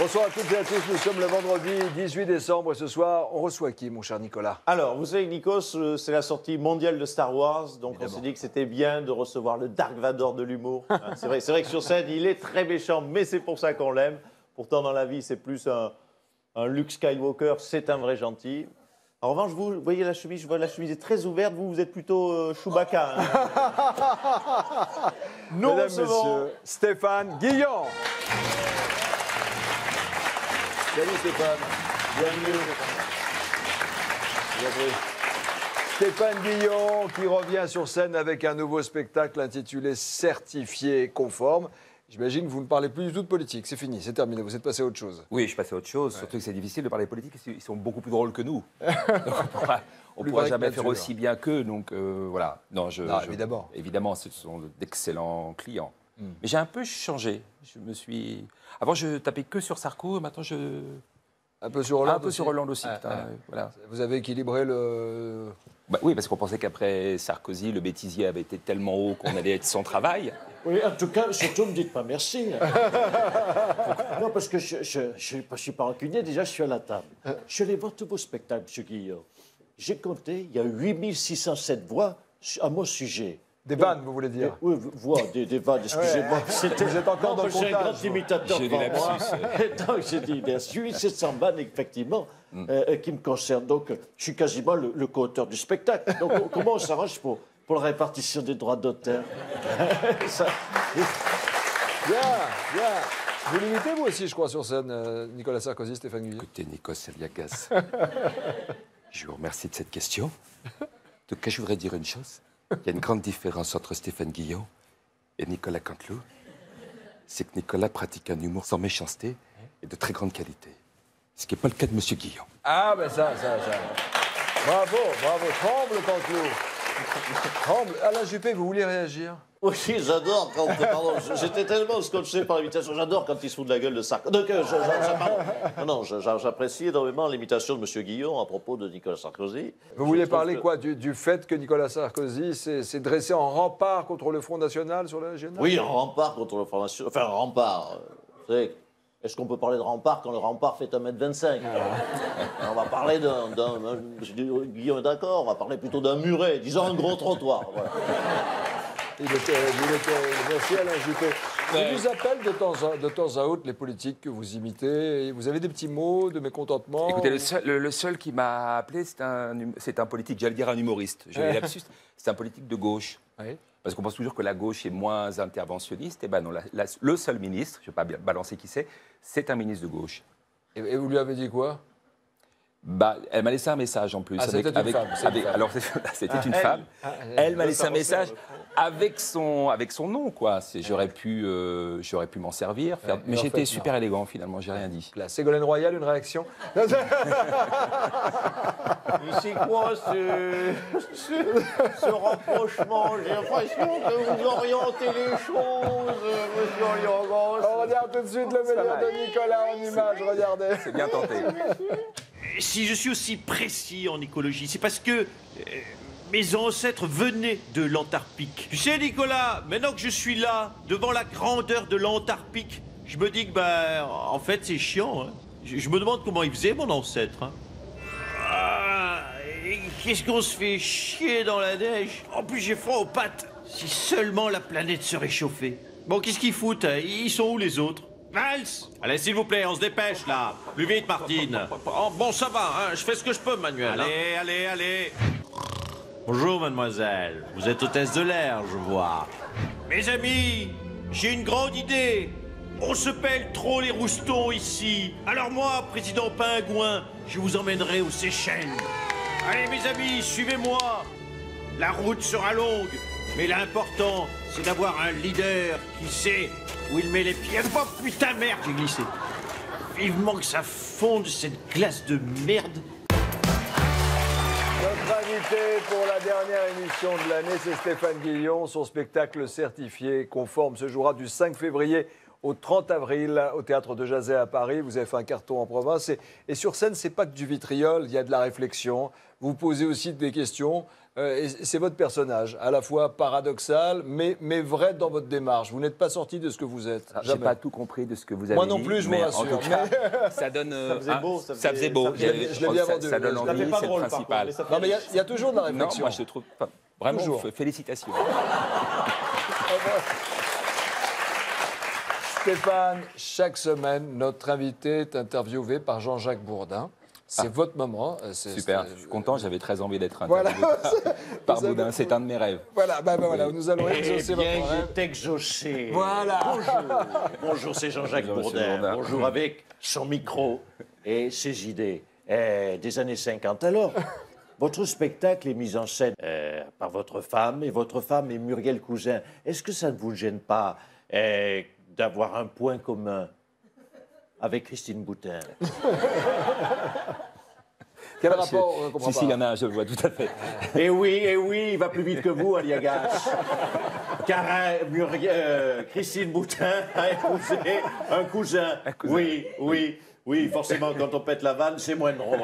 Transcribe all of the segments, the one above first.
Bonsoir à toutes et à tous, nous sommes le vendredi 18 décembre et ce soir, on reçoit qui, mon cher Nicolas? Alors, vous savez, Nikos, c'est la sortie mondiale de Star Wars, donc évidemment. On s'est dit que c'était bien de recevoir le Dark Vador de l'humour. Hein, c'est vrai que sur scène, il est très méchant, mais c'est pour ça qu'on l'aime. Pourtant, dans la vie, c'est plus un Luke Skywalker, c'est un vrai gentil. En revanche, vous voyez la chemise, je vois la chemise est très ouverte, vous êtes plutôt Chewbacca. Hein. Mesdames, messieurs, Stéphane Guillon. Salut Stéphane. Bienvenue. Stéphane Guillon qui revient sur scène avec un nouveau spectacle intitulé Certifié conforme. J'imagine que vous ne parlez plus du tout de politique. C'est fini, c'est terminé. Vous êtes passé à autre chose. Oui, je suis passé à autre chose. Surtout que c'est difficile de parler politique. Ils sont beaucoup plus drôles que nous. On ne pourra jamais faire aussi bien qu'eux. Donc voilà. Non, évidemment, ce sont d'excellents clients. Mais j'ai un peu changé. Avant, je tapais que sur Sarko. Maintenant, un peu sur Hollande. Un peu sur Hollande aussi. Voilà. Vous avez équilibré le. Oui, parce qu'on pensait qu'après Sarkozy, le bêtisier avait été tellement haut qu'on allait être sans travail. Oui, en tout cas, surtout ne me dites pas merci. Non, parce que je ne suis pas rancunier, déjà je suis à la table. Je suis allé voir tous vos spectacles, M. Guillaume. J'ai compté, il y a 8607 voix à mon sujet. Des vannes, vous voulez dire? Oui, voix, des vannes, excusez-moi. Vous êtes encore dans le comptage. J'ai un grand imitateur devant moi. Donc j'ai dit, il y a 8700 vannes, effectivement, qui me concernent. Donc je suis quasiment le co-auteur du spectacle. Donc comment on s'arrange pour la répartition des droits d'auteur? Bien. Vous l'imitez, vous aussi, je crois, sur scène, Nicolas Sarkozy, Stéphane Guillon. Écoutez, Nikos Aliagas, je vous remercie de cette question. En tout cas, je voudrais dire une chose. Il y a une grande différence entre Stéphane Guillon et Nicolas Canteloup. C'est que Nicolas pratique un humour sans méchanceté et de très grande qualité. Ce qui n'est pas le cas de M. Guillon. Ah, ben ça. Bravo. Tremble, Canteloup. Tremble. Alain Juppé, vous vouliez réagir? Oui, j'adore quand... Pardon, j'étais tellement scotché par l'imitation. J'adore quand il se fout de la gueule de Sarkozy. Donc, j'apprécie énormément l'imitation de M. Guillon à propos de Nicolas Sarkozy. Vous voulez parler quoi du fait que Nicolas Sarkozy s'est dressé en rempart contre le Front National sur le GNR? Oui, en rempart contre le Front National. Enfin, un rempart. Vous savez, est-ce qu'on peut parler de rempart quand le rempart fait 1m25? On va parler Guillaume est d'accord, on va parler plutôt d'un muret, disons un gros trottoir. Voilà. Merci Alain Juppé. Je vous appelle de temps à autre les politiques que vous imitez. Vous avez des petits mots de mécontentement? Écoutez, le seul qui m'a appelé, c'est un politique, j'allais dire un humoriste. J'ai lapsus, c'est un politique de gauche. Oui. Parce qu'on pense toujours que la gauche est moins interventionniste. Eh bien non, le seul ministre, je ne vais pas balancer qui c'est un ministre de gauche. Et vous lui avez dit quoi? Elle m'a laissé un message en plus. Ah, c'était une femme. Alors, c'était une femme. Elle m'a laissé un message avec son nom, quoi. J'aurais pu m'en servir. Mais j'étais super élégant, finalement. J'ai rien dit. La Ségolène Royal, une réaction? C'est quoi ce rapprochement? J'ai l'impression que vous orientez les choses, monsieur Liongon. On regarde tout de suite le meilleur de Nicolas en image. Regardez. C'est bien tenté. Si je suis aussi précis en écologie, c'est parce que mes ancêtres venaient de l'Antarctique. Tu sais, Nicolas, maintenant que je suis là, devant la grandeur de l'Antarctique, je me dis que, en fait, c'est chiant. Hein. Je me demande comment il faisait, mon ancêtre. Hein. Qu'est-ce qu'on se fait chier dans la neige? En plus, j'ai froid aux pattes. Si seulement la planète se réchauffait. Bon, qu'est-ce qu'ils foutent? Ils sont où, les autres? Valls! Allez, s'il vous plaît, on se dépêche, là. Plus vite, Martine. Oh, bon, ça va, hein. Je fais ce que je peux, Manuel. Allez. Bonjour, mademoiselle. Vous êtes hôtesse de l'air, je vois. Mes amis, j'ai une grande idée. On se pèle trop les roustons ici. Alors moi, président Pingouin, je vous emmènerai aux Seychelles. Allez, mes amis, suivez-moi. La route sera longue, mais l'important, c'est d'avoir un leader qui sait où il met les pieds. Oh putain, merde, j'ai glissé. Vivement que ça fonde, cette glace de merde. Notre invité pour la dernière émission de l'année, c'est Stéphane Guillon. Son spectacle certifié conforme se jouera du 5 février au 30 avril au Théâtre de Jazet à Paris. Vous avez fait un carton en province. Et sur scène, c'est pas que du vitriol, il y a de la réflexion. Vous posez aussi des questions. et c'est votre personnage, à la fois paradoxal, mais vrai dans votre démarche. Vous n'êtes pas sorti de ce que vous êtes. J'ai pas tout compris de ce que vous avez dit. Moi non plus, je vous rassure. En tout cas, ça donne. Ça faisait beau. Ça faisait beau. Je l'ai bien vendu. Ça donne envie, c'est le principal. Non, mais il y a toujours de la réflexion. Non, moi je trouve pas. Vraiment, Toujours. Félicitations. Stéphane, chaque semaine, notre invité est interviewé par Jean-Jacques Bourdin. C'est votre moment. Super, je suis content, j'avais très envie d'être Voilà. interviewé par Vous avez- Boudin, c'est un de mes rêves. Voilà, voilà, nous allons Eh exaucer votre bien, il rêve. est exaucé. Voilà. Bonjour. Bonjour, c'est Jean-Jacques Bonjour, monsieur Bourdin. Bourdin. Bonjour avec son micro et ses idées des années 50. Alors, votre spectacle est mis en scène par votre femme, et votre femme est Muriel Cousin. Est-ce que ça ne vous gêne pas d'avoir un point commun avec Christine Boutin? Quel rapport on comprend Si, pas. il y en a un, je le vois tout à fait. Eh oui, il va plus vite que vous, Aliagas. Car Christine Boutin a épousé un cousin. Oui, forcément, quand on pète la vanne, c'est moins drôle.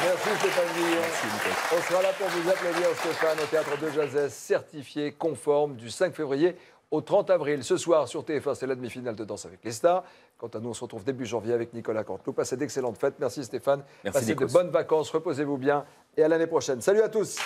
Merci Stéphane Guillon. On sera là pour vous applaudir, Stéphane, au Théâtre de Jazès, certifié conforme du 5 février au 30 avril. Ce soir, sur TF1, c'est la demi-finale de Danse avec les stars. Quant à nous, on se retrouve début janvier avec Nicolas Canteloup. Passez d'excellentes fêtes. Merci Stéphane. Merci, Passez de Nikos. bonnes vacances. Reposez-vous bien. Et à l'année prochaine. Salut à tous.